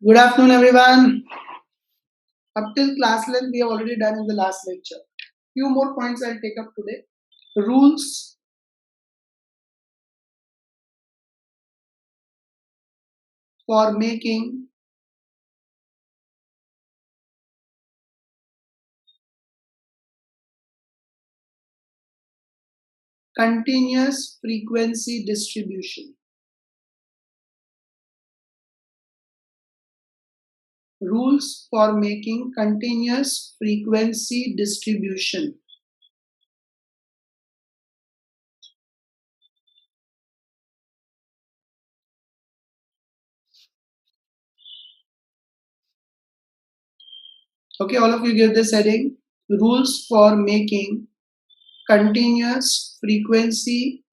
Good afternoon, everyone. Up till class length, we have already done in the last lecture. Few more points I'll take up today. Rules for making continuous frequency distribution. Rules for making continuous frequency distribution. Okay, all of you give this heading. Rules for making continuous frequency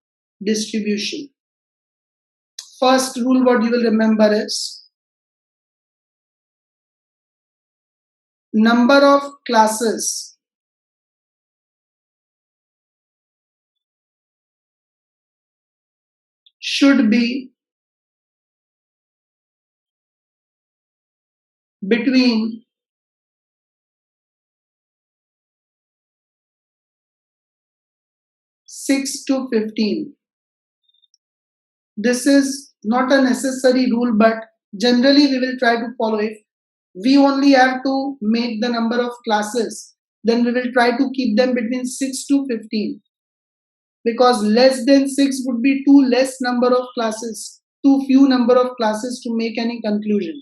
distribution. First rule, what you will remember is number of classes should be between 6 to 15. This is not a necessary rule, but generally we will try to follow it. We only have to make the number of classes, then we will try to keep them between 6 to 15, because less than 6 would be too less number of classes, too few number of classes to make any conclusion.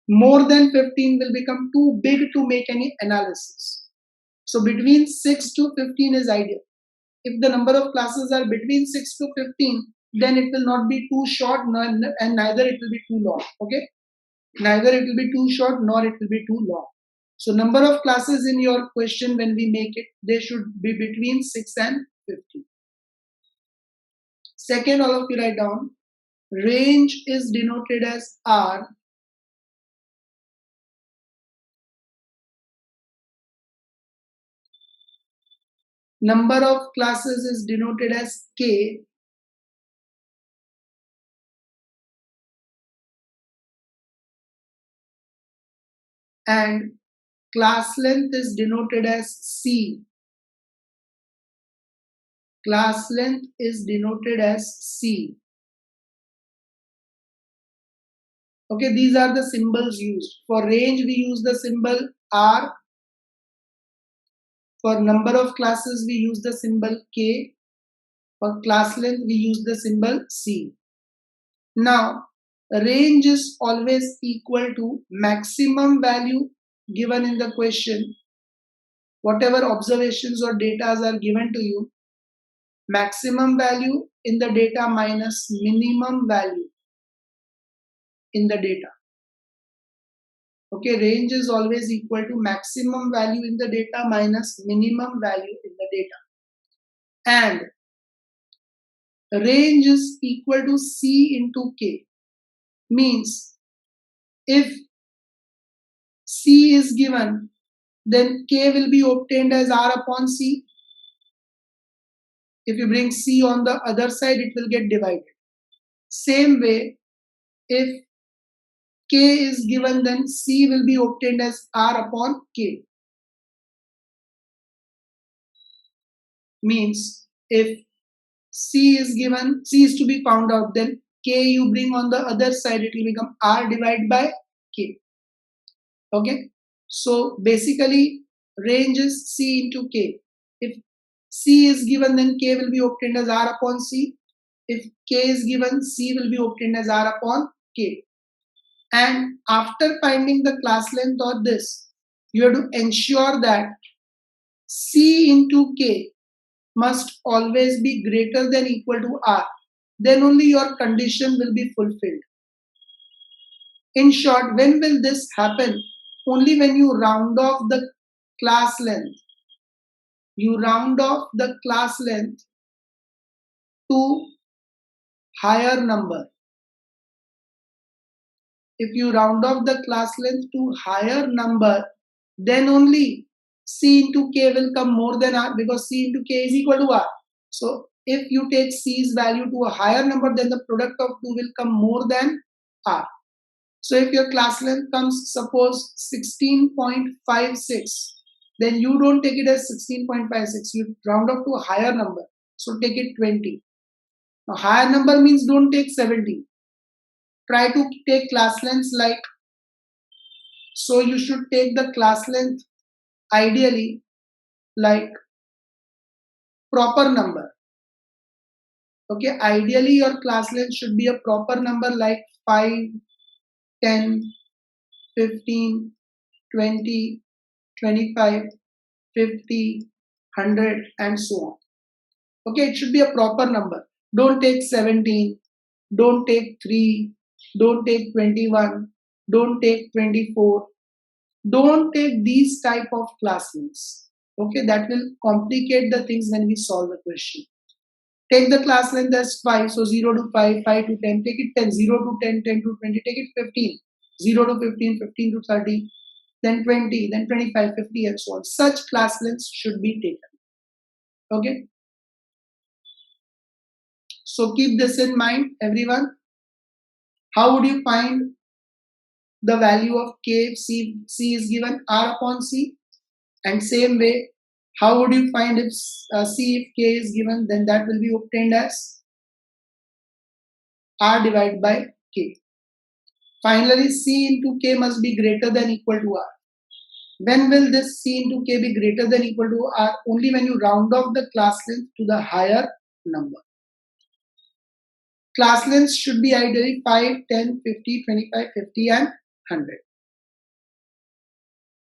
More than 15 will become too big to make any analysis. So between 6 to 15 is ideal. If the number of classes are between 6 to 15, then it will not be too short and neither it will be too long. Okay, neither it will be too short nor it will be too long. So number of classes in your question, when we make it, they should be between 6 and 15. Second, all of you write down, range is denoted as R. Number of classes is denoted as K. And class length is denoted as C. Class length is denoted as C. Okay, these are the symbols used. For range, we use the symbol R. For number of classes, we use the symbol K. For class length, we use the symbol C. Now, range is always equal to maximum value given in the question. Whatever observations or data are given to you, maximum value in the data minus minimum value in the data. Okay, range is always equal to maximum value in the data minus minimum value in the data. And range is equal to C into K. Means if C is given, then K will be obtained as R upon C. If you bring C on the other side, it will get divided. Same way, if K is given, then C will be obtained as R upon K. Means if C is given, C is to be found out, then K you bring on the other side, it will become R divided by K. Okay, so basically range is C into K. If C is given, then K will be obtained as R upon C. If K is given, C will be obtained as R upon K. And after finding the class length of this, you have to ensure that C into K must always be greater than equal to R. Then only your condition will be fulfilled. In short, when will this happen? Only when you round off the class length. You round off the class length to higher number. If you round off the class length to higher number, then only C into K will come more than R, because C into K is equal to R. So if you take C's value to a higher number, then the product of two will come more than R. So if your class length comes, suppose 16.56, then you don't take it as 16.56, you round up to a higher number. So take it 20. Now higher number means don't take 17. Try to take class lengths like, so you should take the class length ideally like proper number. Okay, ideally your class length should be a proper number like 5, 10, 15, 20, 25, 50, 100 and so on. Okay, it should be a proper number. Don't take 17, don't take 3, don't take 21, don't take 24. Don't take these type of class lengths. Okay, that will complicate the things when we solve the question. Take the class length as 5, so 0 to 5, 5 to 10, take it 10, 0 to 10, 10 to 20, take it 15, 0 to 15, 15 to 30, then 20, then 25, 50 and so on. Such class lengths should be taken. Okay. So keep this in mind, everyone. How would you find the value of K if C is given R upon C? And same way, how would you find if C if K is given? Then that will be obtained as R divided by K. Finally, C into K must be greater than equal to R. When will this C into K be greater than equal to R? Only when you round off the class length to the higher number. Class lengths should be ideally 5, 10, 50, 25, 50 and 100.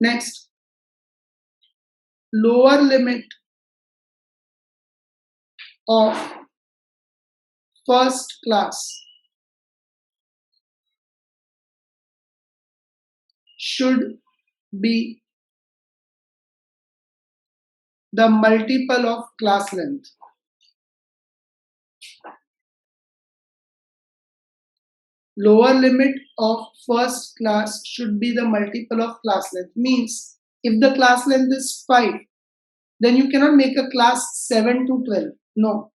Next, lower limit of first class should be the multiple of class length. Lower limit of first class should be the multiple of class length. Means if the class length is 5, then you cannot make a class 7 to 12. No.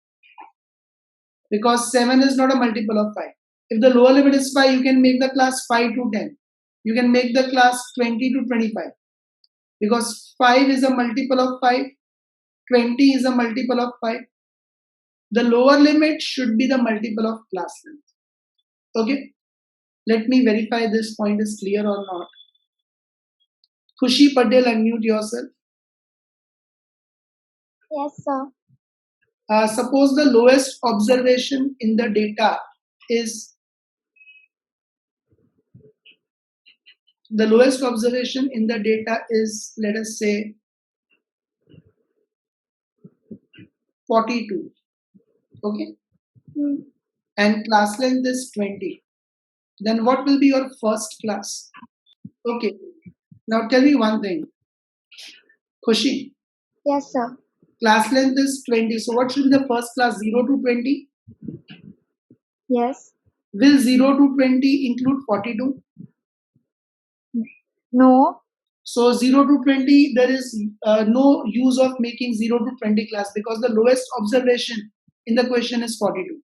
Because 7 is not a multiple of 5. If the lower limit is 5, you can make the class 5 to 10. You can make the class 20 to 25. Because 5 is a multiple of 5. 20 is a multiple of 5. The lower limit should be the multiple of class length. Okay. Let me verify this point is clear or not. Khushi Patel, unmute yourself. Yes, sir. Suppose the lowest observation in the data is let us say 42. Okay. And class length is 20. Then what will be your first class? Okay. Now tell me one thing. Khushi. Yes, sir. Class length is 20. So what should be the first class? 0 to 20? Yes. Will 0 to 20 include 42? No. So 0 to 20, there is no use of making 0 to 20 class because the lowest observation in the question is 42.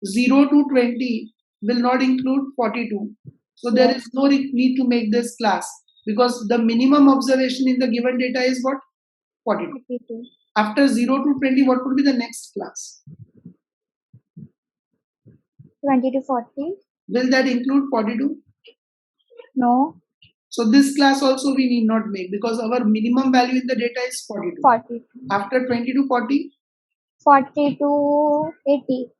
0 to 20 will not include 42. So there is no need to make this class because the minimum observation in the given data is what? 42. 42. After 0 to 20, what would be the next class? 20 to 40. Will that include 42? No. So this class also we need not make because our minimum value in the data is 42. 42. After 20 to 40? 40 to 80.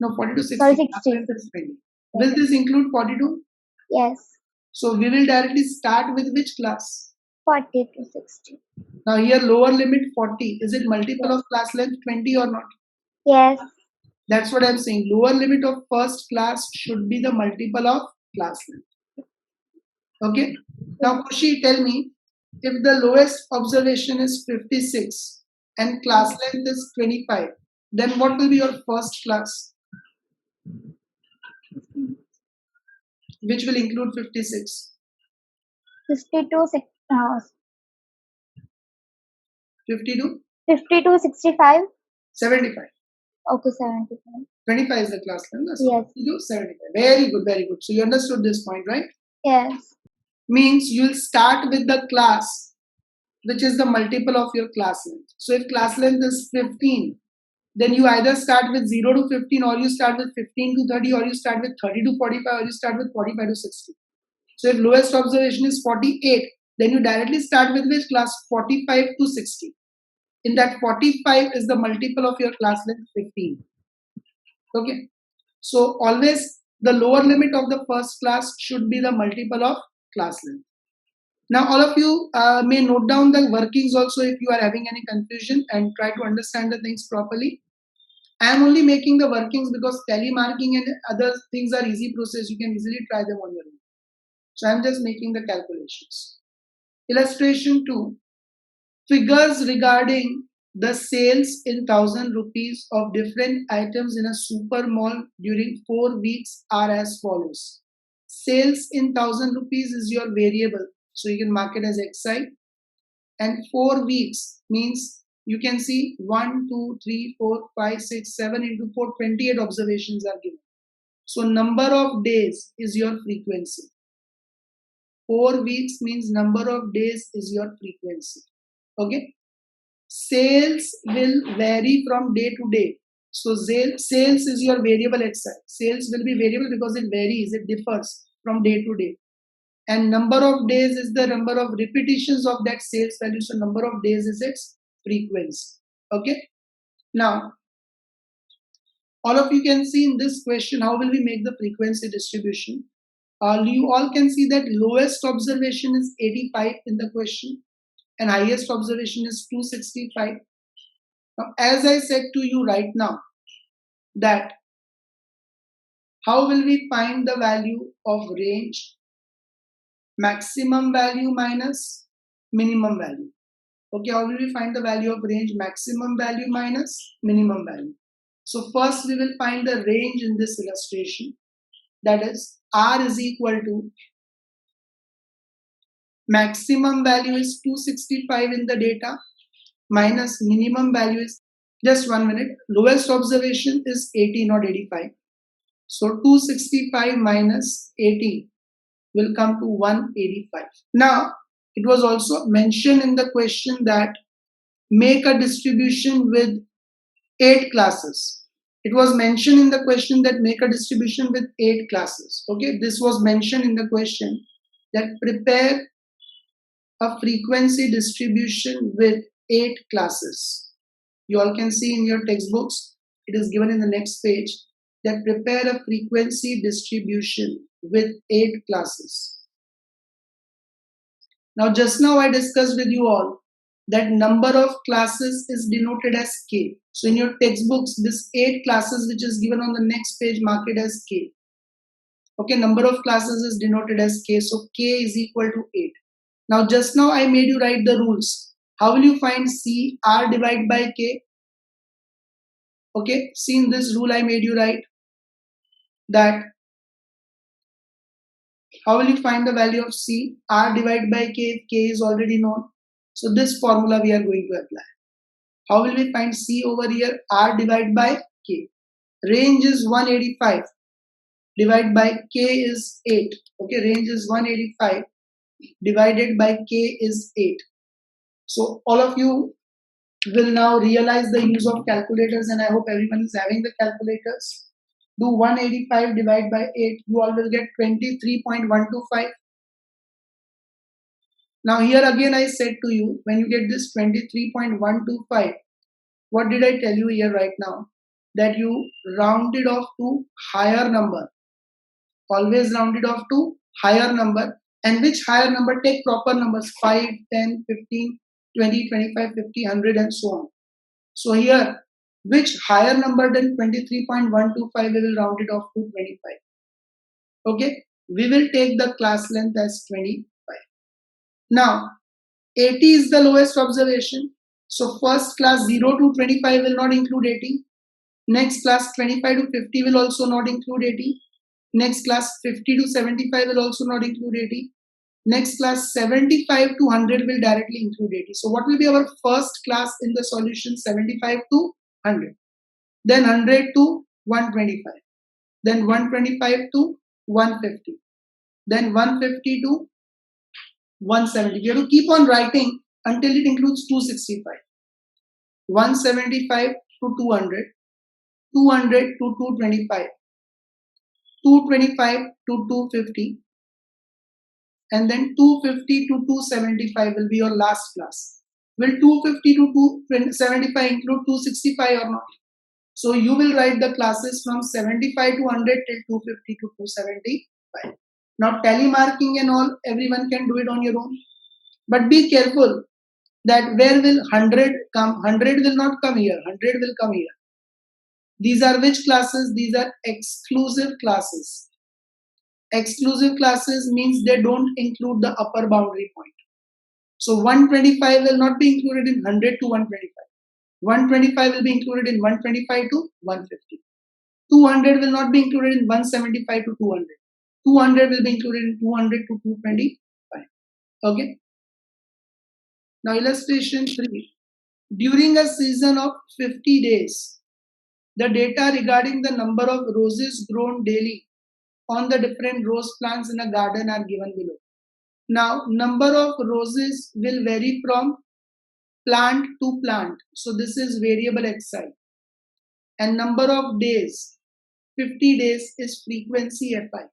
No, 40 to 60. Sorry, 60. Is 20. Will this include 42? Yes. So we will directly start with which class? 40 to 60. Now here lower limit 40. Is it multiple of class length 20 or not? Yes. That's what I'm saying. Lower limit of first class should be the multiple of class length. Okay. Now Khushi, tell me, if the lowest observation is 56 and class length is 25, then what will be your first class? Which will include 56? 52, 52? 50 to 65. 75. Okay, 75. 25 is the class length. So Yes. you do 75. Very good, very good. So you understood this point, right? Yes. Means you'll start with the class which is the multiple of your class length. So if class length is 15, then you either start with 0 to 15, or you start with 15 to 30, or you start with 30 to 45, or you start with 45 to 60. So if lowest observation is 48, then you directly start with which class? 45 to 60. In that 45 is the multiple of your class length 15. Okay. So always the lower limit of the first class should be the multiple of class length. Now all of you may note down the workings also if you are having any confusion, and try to understand the things properly. I am only making the workings because telemarking and other things are easy process. You can easily try them on your own. So I am just making the calculations. Illustration 2. Figures regarding the sales in 1,000 rupees of different items in a super mall during 4 weeks are as follows. Sales in 1,000 rupees is your variable, so you can mark it as xi. And 4 weeks means you can see 1, 2, 3, 4, 5, 6, 7 into 4, 28 observations are given. So number of days is your frequency. 4 weeks means number of days is your frequency. Okay. Sales will vary from day to day. So sales is your variable xi. Sales will be variable because it varies, it differs from day to day. And number of days is the number of repetitions of that sales value. So number of days is its frequency. Okay. Now, all of you can see in this question, how will we make the frequency distribution? You all can see that lowest observation is 85 in the question, and highest observation is 265. Now, as I said to you right now, that how will we find the value of range? Maximum value minus minimum value. Okay, how will we find the value of range? Maximum value minus minimum value. So first we will find the range in this illustration. That is, R is equal to maximum value is 265 in the data minus minimum value is, just 1 minute, lowest observation is 80, not 85. So 265 minus 80 will come to 185. Now, it was also mentioned in the question that make a distribution with 8 classes. It was mentioned in the question that make a distribution with 8 classes. Okay, this was mentioned in the question that prepare a frequency distribution with 8 classes. You all can see in your textbooks, it is given in the next page, that prepare a frequency distribution with 8 classes. Now just now I discussed with you all that number of classes is denoted as k. So in your textbooks, this 8 classes which is given on the next page, mark it as k. Okay, number of classes is denoted as k, so k is equal to 8. Now just now I made you write the rules. How will you find C? R divided by K. Okay, see in this rule I made you write that how will you find the value of C? R divided by K if K is already known. So this formula we are going to apply. How will we find C over here? R divided by K. Range is 185 divided by K is 8. Okay, range is 185 divided by K is 8. So all of you will now realize the use of calculators, and I hope everyone is having the calculators. Do 185 divided by 8, you all will get 23.125. Now here again I said to you, when you get this 23.125, what did I tell you here right now? That you rounded off to higher number. Always rounded off to higher number. And which higher number? Take proper numbers, 5, 10, 15, 20, 25, 50, 100 and so on. So here, which higher number than 23.125, we will round it off to 25. Okay, we will take the class length as 25. Now, 80 is the lowest observation. So first class 0 to 25 will not include 80. Next class 25 to 50 will also not include 80. Next class 50 to 75 will also not include 80. Next class 75 to 100 will directly include 80. So what will be our first class in the solution? 75 to 100. then 100 to 125, then 125 to 150, then 150 to 170. We have to keep on writing until it includes 265, 175 to 200, 200 to 225, 225 to 250, and then 250 to 275 will be your last class. Will 250 to 275 include 265 or not? So you will write the classes from 75 to 100 till 250 to 275. Now telemarking and all, everyone can do it on your own. But be careful that where will 100 come? 100 will not come here. 100 will come here. These are which classes? These are exclusive classes. Exclusive classes means they don't include the upper boundary point. So 125 will not be included in 100 to 125. 125 will be included in 125 to 150. 200 will not be included in 175 to 200. 200 will be included in 200 to 225. Okay. Now illustration 3. During a season of 50 days, the data regarding the number of roses grown daily on the different rose plants in a garden are given below. Now, number of roses will vary from plant to plant. So this is variable xi. And number of days, 50 days is frequency fi.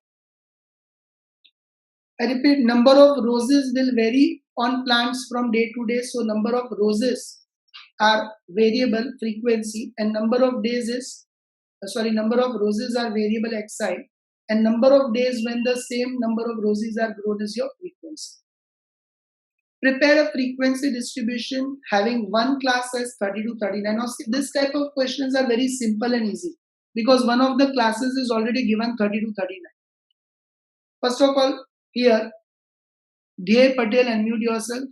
I repeat, number of roses will vary on plants from day to day. So number of roses are variable frequency, and number of days is number of roses are variable xi, and number of days when the same number of roses are grown is your frequency. Prepare a frequency distribution having one class as 30 to 39. Now this type of questions are very simple and easy because one of the classes is already given 30 to 39. First of all, here, D.A. Patel, unmute yourself.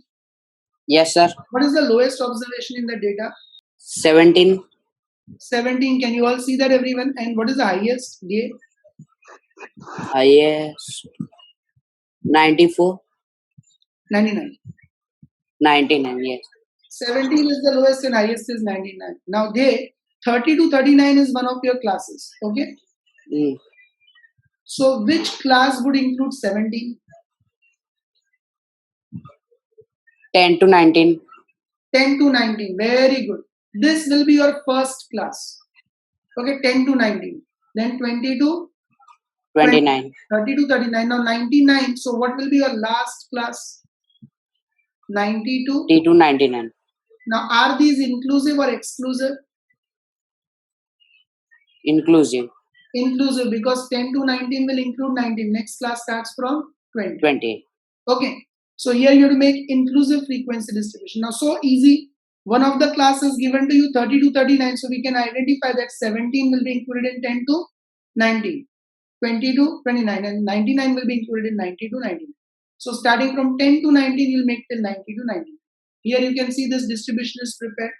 Yes, sir. What is the lowest observation in the data? 17. 17. Can you all see that, everyone? And what is the highest, D.A.? Highest 94. 99. 99, yes. 17 is the lowest and highest is 99. Now, 30 to 39 is one of your classes. Okay. So, which class would include 17? 10 to 19. 10 to 19. Very good. This will be your first class. Okay, 10 to 19. Then 20 to 29. 30 to 39. Now 99. So what will be your last class? 90 to 30 to 99. Now are these inclusive or exclusive? Inclusive. Inclusive, because 10 to 19 will include 19. Next class starts from 20. 20. Okay. So here you have to make inclusive frequency distribution. Now so easy. One of the classes given to you 30 to 39. So we can identify that 17 will be included in 10 to 19. 20 to 29, and 99 will be included in 90 to 99. So starting from 10 to 19, you'll make till 90 to 90. Here you can see this distribution is prepared.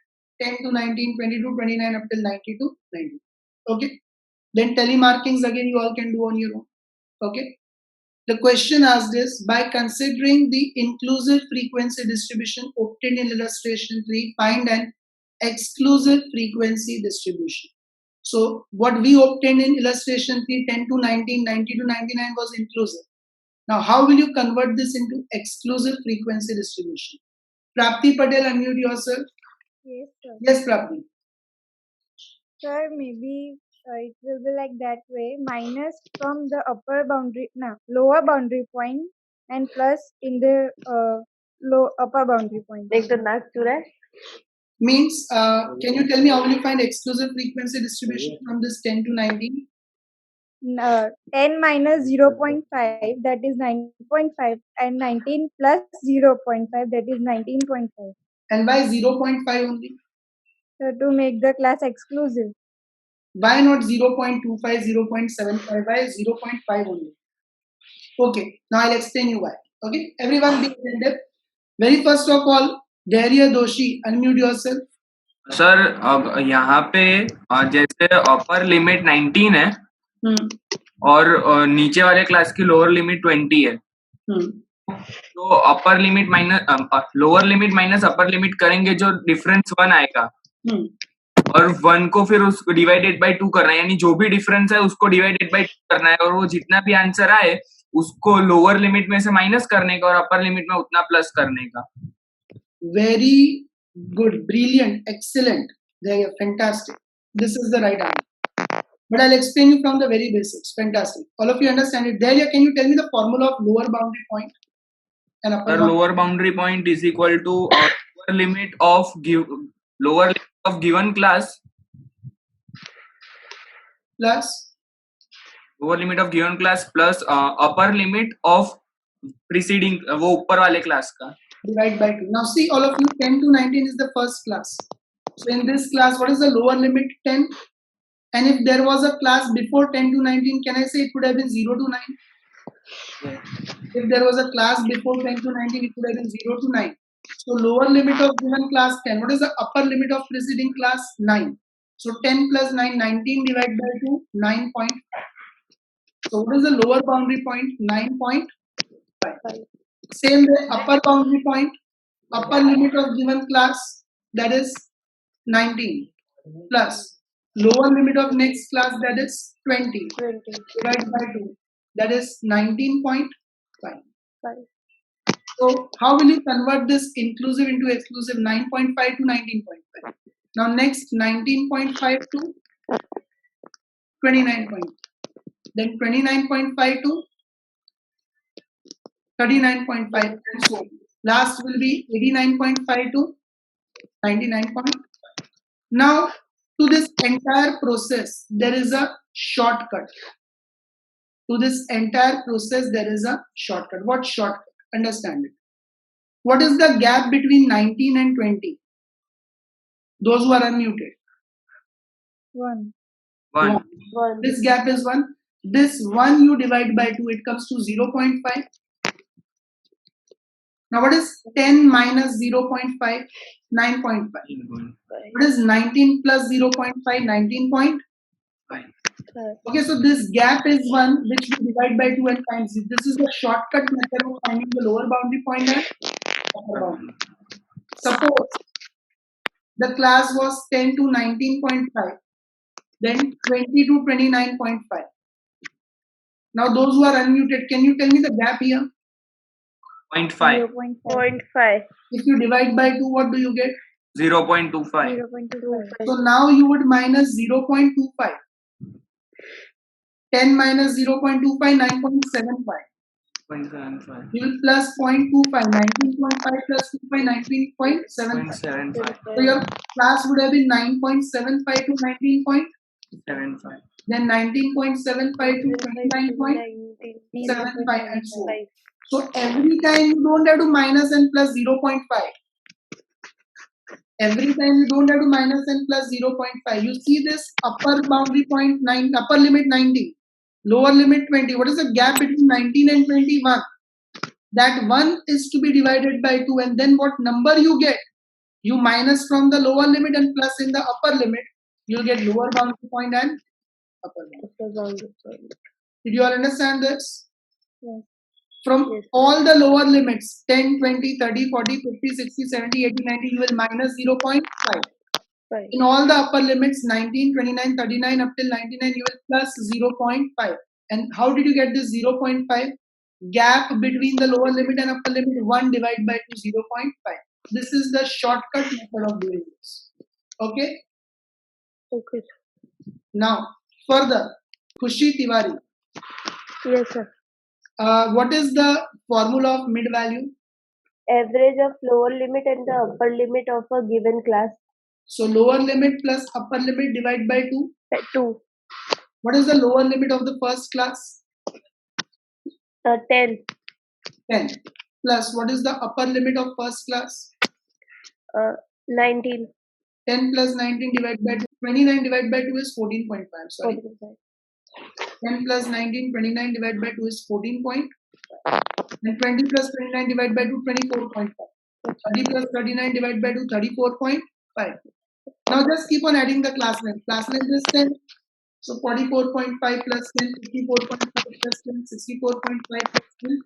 10 to 19, 20 to 29, up till 90 to 90. Okay. Then telemarkings again you all can do on your own. Okay. The question asked is, by considering the inclusive frequency distribution obtained in illustration 3, find an exclusive frequency distribution. So what we obtained in illustration 3, 10 to 19, 90 to 99 was inclusive. Now how will you convert this into exclusive frequency distribution? Prapti Patel, unmute yourself. Yes, sir. Yes, Prapti. Sir, maybe it will be like that way. Minus from the lower boundary point and plus in the upper boundary point. Make the nut to rest. Means, can you tell me how will you find exclusive frequency distribution from this 10 to 19? 10 minus 0.5, that is 9.5, and 19 plus 0.5, that is 19.5. And why 0.5 only? So to make the class exclusive. Why not 0.25, 0.75? Why 0.5 only? Okay, now I'll explain you why. Okay, everyone be attentive. Very first of all, Dhairya Doshi, unmute yourself. Sir अब यहाँ पे जैसे upper limit 19 है और नीचे वाले class की lower limit 20 है, तो upper limit minus lower limit minus upper limit करेंगे जो डिफरेंस 1 आएगा, और 1 को फिर उसको डिवाइडेड बाय 2 करना है, यानी जो भी डिफरेंस है उसको डिवाइडेड बाय 2 करना है, और वो जितना भी आंसर आए उसको लोअर लिमिट में से माइनस करने का और अपर लिमिट में उतना प्लस करने का. Very good, brilliant, excellent. There, fantastic. This is the right answer. But I'll explain you from the very basics. Fantastic. All of you understand it. There, can you tell me the formula of lower boundary point and upper The boundary? lower boundary point is equal to lower limit of given class Plus lower limit of given class plus upper limit of preceding वो ऊपर वाले class का. divide by 2. Now see, all of you, 10 to 19 is the first class. So in this class, what is the lower limit? 10. And if there was a class before 10 to 19, can I say it would have been 0 to 9? Yeah. If there was a class before 10 to 19, it would have been 0 to 9. So lower limit of given class 10. What is the upper limit of preceding class? 9. So 10 plus 9, 19 divided by 2, 9.5. So what is the lower boundary point? 9.5. Same way, upper boundary point, upper limit of given class, that is 19, plus lower limit of next class, that is 20, divided by 2, that is 19.5. So how will you convert this inclusive into exclusive? 9.5 to 19.5. Now next, 19.5 to 29.5. Then 29.5 to 39.5, and so on. Last will be 89.5 to 99.5. Now, to this entire process, there is a shortcut. To this entire process, there is a shortcut. What shortcut? Understand it. What is the gap between 19 and 20? Those who are unmuted. 1. 1. This gap is 1. This 1 you divide by 2, it comes to 0.5. Now what is 10 minus 0.5? 9.5. What is 19 plus 0.5? 19.5. Okay, so this gap is 1, which we divide by 2 and times it. This is the shortcut method of finding the lower boundary point and upper boundary. Suppose the class was 10 to 19.5, then 20 to 29.5. Now those who are unmuted, can you tell me the gap here? 0.5. 0.5. If you divide by 2, what do you get? 0.25. 0.25. So now you would minus 0.25. 10 minus 0.25, 9.75. 0.75. You will plus 0.25, 19.5 plus 25, 19.75. 0.75. So your class would have been 9.75 to 19.75. 75. Then 19.75 to 29.75 and so on. So every time you don't have to minus and plus 0.5. Every time you don't have to minus and plus 0.5. You see this upper boundary point 9, upper limit 19, lower limit 20. What is the gap between 19 and 21? That 1 is to be divided by 2, and then what number you get? You minus from the lower limit and plus in the upper limit. You'll get lower boundary point and upper boundary. Did you all understand this? Yes. From all the lower limits, 10, 20, 30, 40, 50, 60, 70, 80, 90, you will minus 0.5. In all the upper limits, 19, 29, 39 up till 99, you will plus 0.5. And how did you get this 0.5? Gap between the lower limit and upper limit, 1 divided by 2, 0.5. This is the shortcut method of doing this. Okay? Okay. Now, further, Khushi Tiwari. Yes, sir. What is the formula of mid value? Average of lower limit and the upper limit of a given class. So lower limit plus upper limit divided by 2. 2. What is the lower limit of the first class? 10. 10. Plus what is the upper limit of first class? 19. 10 plus 19 divided by 2. 29 divided by 2 is 14.5. Sorry. 10 plus 19, 29 divided by 2 is 14.5. Then 20 plus 29 divided by 2, 24.5. 30 plus 39 divided by 2, 34.5. Now just keep on adding the class length. Class length is 10. So 44.5 plus 10, 54.5 plus 10, 64.5 plus 10,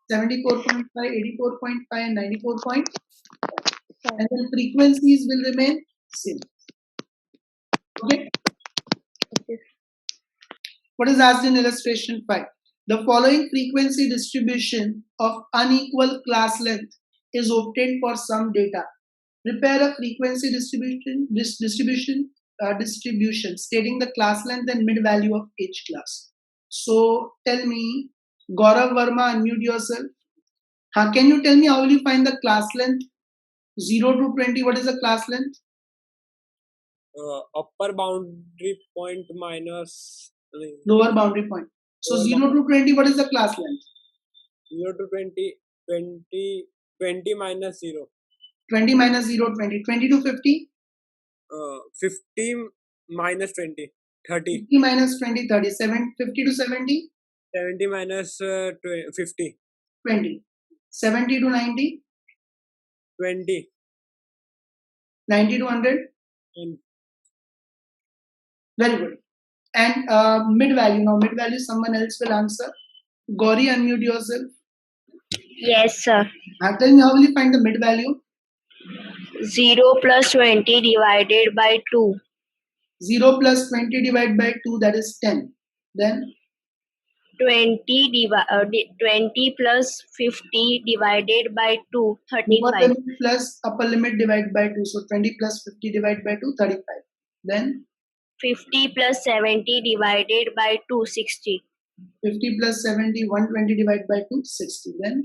74.5, 84.5 and 94.5. And then frequencies will remain same. Okay. Okay. What is asked in illustration 5? The following frequency distribution of unequal class length is obtained for some data. Prepare a frequency distribution stating the class length and mid value of each class. So tell me, Gaurav Verma, unmute yourself. Can you tell me how will you find the class length? 0 to 20, what is the class length? Upper boundary point minus Lower boundary point. So Lower 0 to 20, what is the class length? 0 to 20 minus 0. 20 minus 0, 20. 20 to 50? 50 minus 20, 30. 50 minus 20, 30. 50 to 70? 70 minus 50, 20. 70 to 90? 20. 90 to 100? And Very good. And mid value. Now mid value someone else will answer. Gauri, unmute yourself. Yes, sir. Tell me how will you find the mid value? 0 plus 20 divided by 2. 0 plus 20 divided by 2, that is 10. Then 20 plus 50 divided by 2, lower 35. limit plus upper limit divided by 2. So 20 plus 50 divided by 2, 35. Then 50 plus 70 divided by 2, 60. 50 plus 70, 120 divided by 2, 60. Then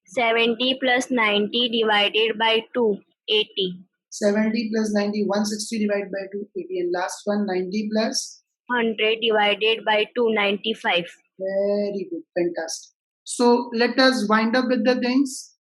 70 plus 90 divided by 2, 80. 70 plus 90, 160 divided by 2, 80. And last one, 90 plus. 100 divided by 2, 95. Very good. Fantastic. So let us wind up with the things.